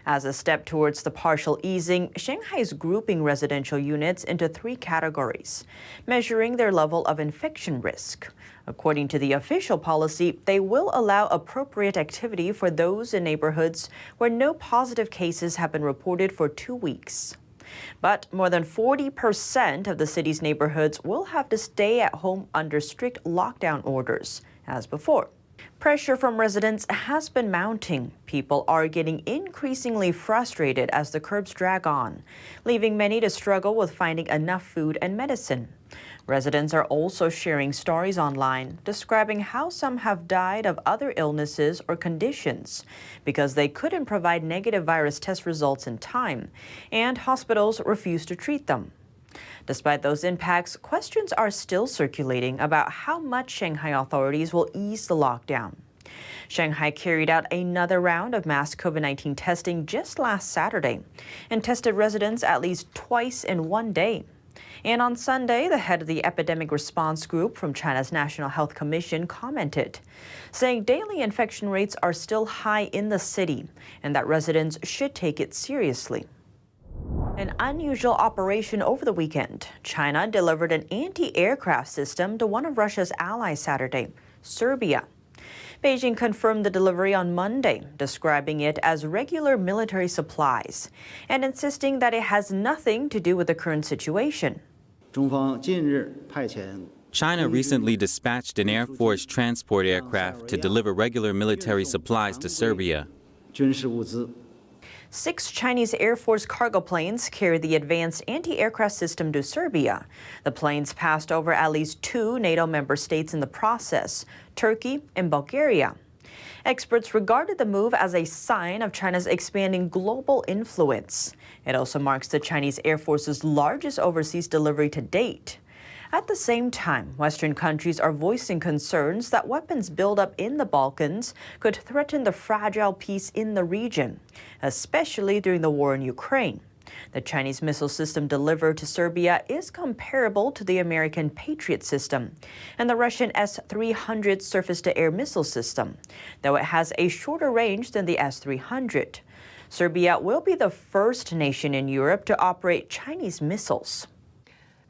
As a step towards the partial easing, Shanghai is grouping residential units into 3 categories, measuring their level of infection risk. According to the official policy, they will allow appropriate activity for those in neighborhoods where no positive cases have been reported for 2 weeks. But more than 40% of the city's neighborhoods will have to stay at home under strict lockdown orders, as before. Pressure from residents has been mounting. People are getting increasingly frustrated as the curbs drag on, leaving many to struggle with finding enough food and medicine. Residents are also sharing stories online, describing how some have died of other illnesses or conditions because they couldn't provide negative virus test results in time, and hospitals refuse to treat them. Despite those impacts, questions are still circulating about how much Shanghai authorities will ease the lockdown. Shanghai carried out another round of mass COVID-19 testing just last Saturday and tested residents at least twice in one day. And on Sunday, the head of the Epidemic Response Group from China's National Health Commission commented, saying daily infection rates are still high in the city and that residents should take it seriously. An unusual operation over the weekend. China delivered an anti-aircraft system to one of Russia's allies Saturday, Serbia. Beijing confirmed the delivery on Monday, describing it as regular military supplies and insisting that it has nothing to do with the current situation. China recently dispatched an Air Force transport aircraft to deliver regular military supplies to Serbia. 6 Chinese Air Force cargo planes carried the advanced anti-aircraft system to Serbia. The planes passed over at least 2 NATO member states in the process, Turkey and Bulgaria. Experts regarded the move as a sign of China's expanding global influence. It also marks the Chinese Air Force's largest overseas delivery to date. At the same time, Western countries are voicing concerns that weapons buildup in the Balkans could threaten the fragile peace in the region, especially during the war in Ukraine. The Chinese missile system delivered to Serbia is comparable to the American Patriot system and the Russian S-300 surface-to-air missile system, though it has a shorter range than the S-300. Serbia will be the first nation in Europe to operate Chinese missiles.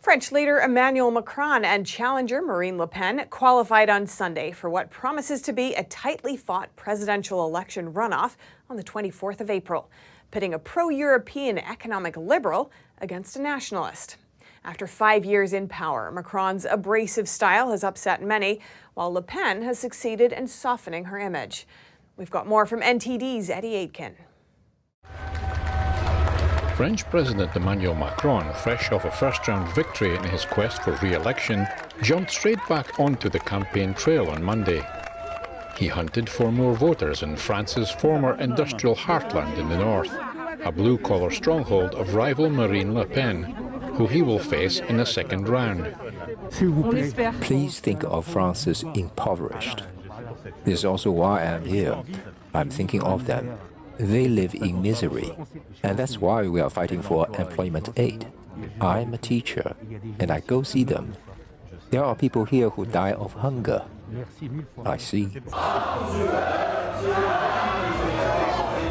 French leader Emmanuel Macron and challenger Marine Le Pen qualified on Sunday for what promises to be a tightly fought presidential election runoff on the 24th of April, pitting a pro-European economic liberal against a nationalist. After 5 years in power, Macron's abrasive style has upset many, while Le Pen has succeeded in softening her image. We've got more from NTD's Eddie Aitken. French President Emmanuel Macron, fresh off a first-round victory in his quest for re-election, jumped straight back onto the campaign trail on Monday. He hunted for more voters in France's former industrial heartland in the north, a blue-collar stronghold of rival Marine Le Pen, who he will face in a second round. Please think of France as impoverished. This is also why I'm here. I'm thinking of them. They live in misery, and that's why we are fighting for employment aid. I'm a teacher, and I go see them. There are people here who die of hunger. I see.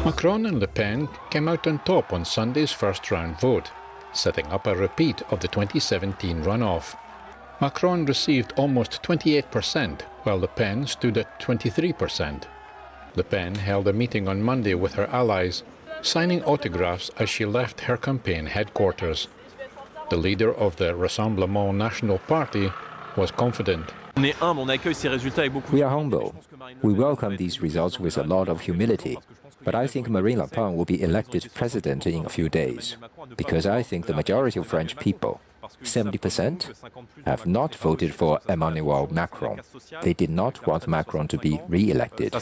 Macron and Le Pen came out on top on Sunday's first-round vote, setting up a repeat of the 2017 runoff. Macron received almost 28%, while Le Pen stood at 23%. Le Pen held a meeting on Monday with her allies, signing autographs as she left her campaign headquarters. The leader of the Rassemblement National Party was confident. We are humble. We welcome these results with a lot of humility. But I think Marine Le Pen will be elected president in a few days, because I think the majority of French people, 70%, have not voted for Emmanuel Macron. They did not want Macron to be re-elected.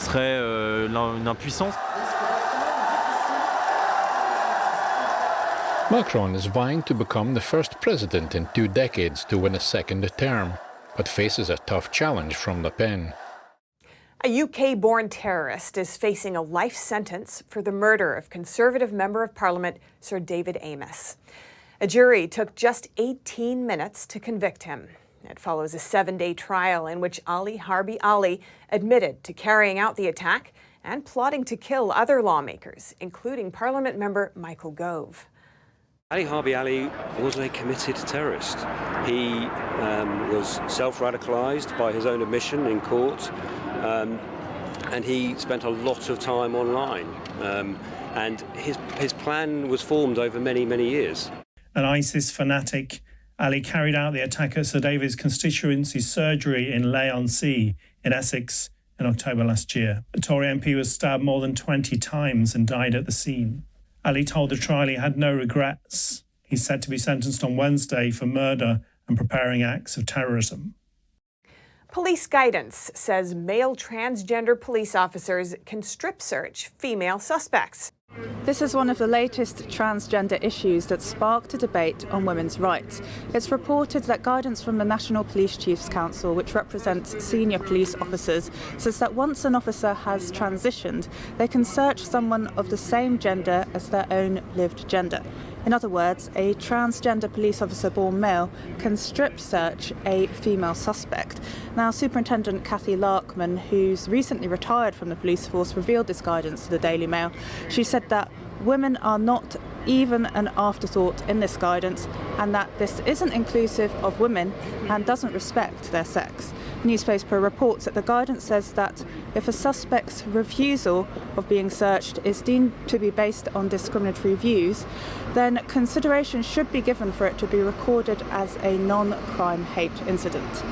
Macron is vying to become the first president in 2 decades to win a second term, but faces a tough challenge from Le Pen. A UK-born terrorist is facing a life sentence for the murder of Conservative Member of Parliament Sir David Amess. A jury took just 18 minutes to convict him. It follows a 7-day trial in which Ali Harbi Ali admitted to carrying out the attack and plotting to kill other lawmakers, including Parliament member Michael Gove. Ali Harbi Ali was a committed terrorist. He was self-radicalised by his own admission in court, and he spent a lot of time online. And his plan was formed over many, many years. An ISIS fanatic, Ali carried out the attack at Sir David's constituency surgery in Leigh-on-Sea in Essex in October last year. The Tory MP was stabbed more than 20 times and died at the scene. Ali told the trial he had no regrets. He's set to be sentenced on Wednesday for murder and preparing acts of terrorism. Police guidance says male transgender police officers can strip search female suspects. This is one of the latest transgender issues that sparked a debate on women's rights. It's reported that guidance from the National Police Chiefs Council, which represents senior police officers, says that once an officer has transitioned, they can search someone of the same gender as their own lived gender. In other words, a transgender police officer born male can strip search a female suspect. Now, Superintendent Kathy Larkman, who's recently retired from the police force, revealed this guidance to the Daily Mail. She said that women are not even an afterthought in this guidance, and that this isn't inclusive of women and doesn't respect their sex. The newspaper reports that the guidance says that if a suspect's refusal of being searched is deemed to be based on discriminatory views, then consideration should be given for it to be recorded as a non-crime hate incident.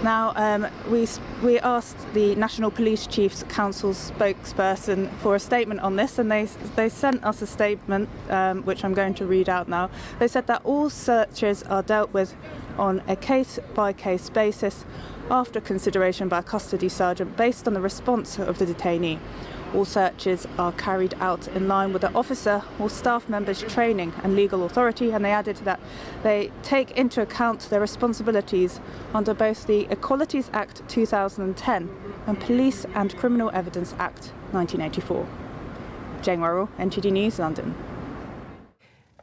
Now, we asked the National Police Chiefs Council's spokesperson for a statement on this, and they sent us a statement, which I'm going to read out now. They said that all searches are dealt with on a case-by-case basis after consideration by a custody sergeant based on the response of the detainee. All searches are carried out in line with the officer or staff members' training and legal authority, and they added that they take into account their responsibilities under both the Equalities Act 2010 and Police and Criminal Evidence Act 1984. Jane Worrell, NTD News, London.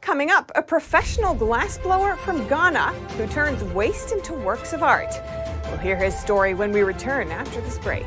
Coming up, a professional glassblower from Ghana who turns waste into works of art. We'll hear his story when we return after this break.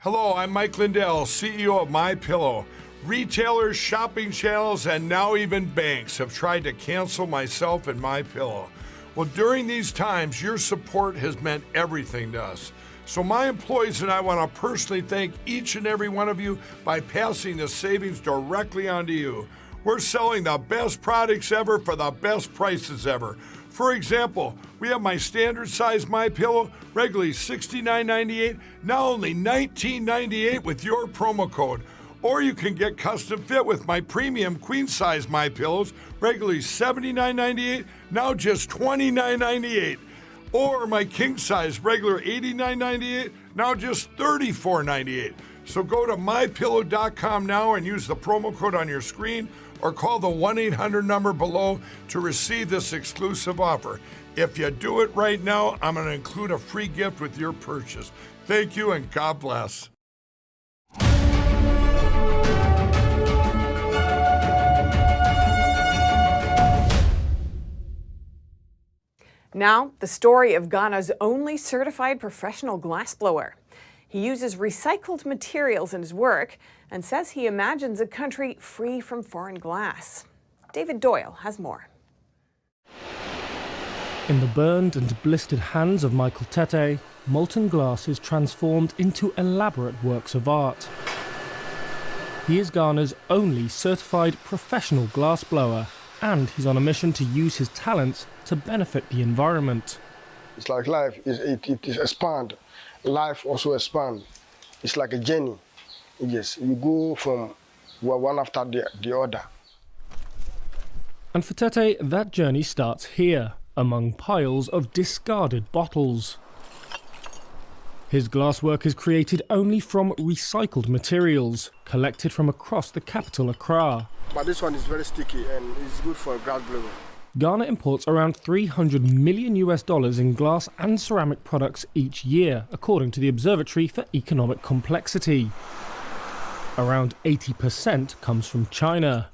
Hello, I'm Mike Lindell, CEO of MyPillow. Retailers, shopping channels, and now even banks have tried to cancel myself and MyPillow. Well, during these times, your support has meant everything to us. So my employees and I want to personally thank each and every one of you by passing the savings directly on to you. We're selling the best products ever for the best prices ever. For example, we have my standard size MyPillow, regularly $69.98, now only $19.98 with your promo code. Or you can get custom fit with my premium queen size MyPillows, regularly $79.98, now just $29.98. Or my king size, regular $89.98, now just $34.98. So go to mypillow.com now and use the promo code on your screen, or call the 1-800 number below to receive this exclusive offer. If you do it right now, I'm going to include a free gift with your purchase. Thank you and God bless. Now, the story of Ghana's only certified professional glassblower. He uses recycled materials in his work and says he imagines a country free from foreign glass. David Doyle has more. In the burned and blistered hands of Michael Tete, molten glass is transformed into elaborate works of art. He is Ghana's only certified professional glassblower, and he's on a mission to use his talents to benefit the environment. It's like life, it is expand. Life also expand. It's like a journey. Yes, you go from one after the other. And for Tete, that journey starts here, among piles of discarded bottles. His glasswork is created only from recycled materials, collected from across the capital Accra. But this one is very sticky and it's good for glassblower. Ghana imports around $300 million in glass and ceramic products each year, according to the Observatory for Economic Complexity. Around 80% comes from China.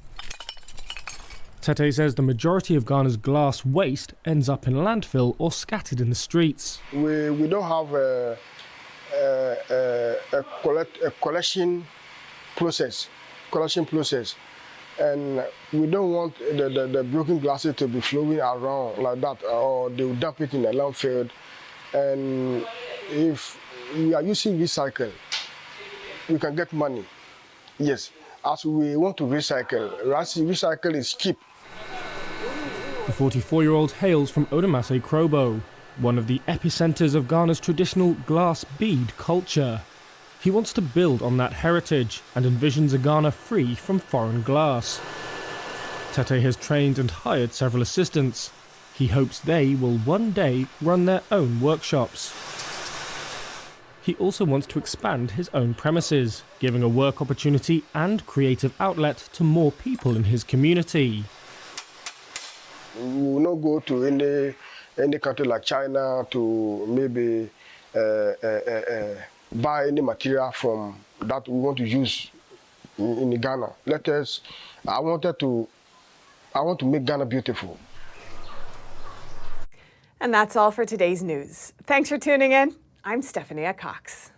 Tete says the majority of Ghana's glass waste ends up in landfill or scattered in the streets. We don't have a collection process, and we don't want the broken glasses to be flowing around like that, or they will dump it in a landfill. And if we are using recycle, we can get money. Yes, as we want to recycle, recycle is cheap. The 44-year-old hails from Odemase Krobo, one of the epicenters of Ghana's traditional glass bead culture. He wants to build on that heritage and envisions a Ghana free from foreign glass. Tete has trained and hired several assistants. He hopes they will one day run their own workshops. He also wants to expand his own premises, giving a work opportunity and creative outlet to more people in his community. We will not go to any country like China to maybe buy any material from that we want to use in Ghana. I want to make Ghana beautiful. And that's all for today's news. Thanks for tuning in. I'm Stephanie Cox.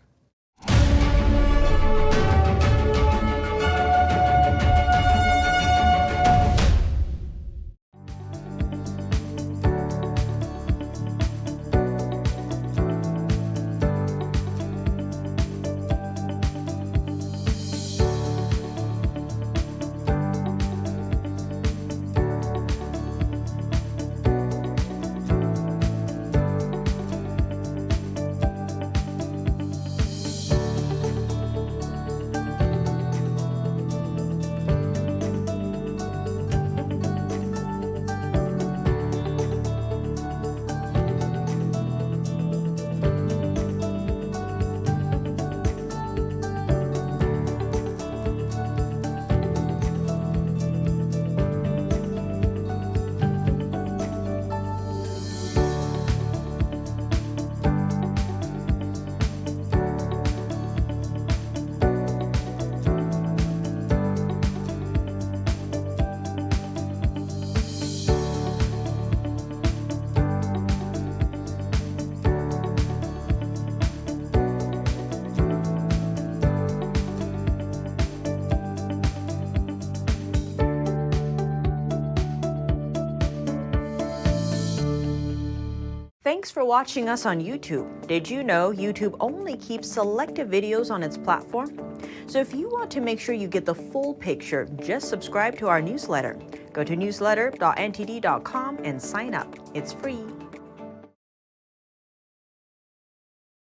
Thanks for watching us on YouTube. Did you know YouTube only keeps selective videos on its platform? So if you want to make sure you get the full picture, just subscribe to our newsletter. Go to newsletter.ntd.com and sign up. It's free.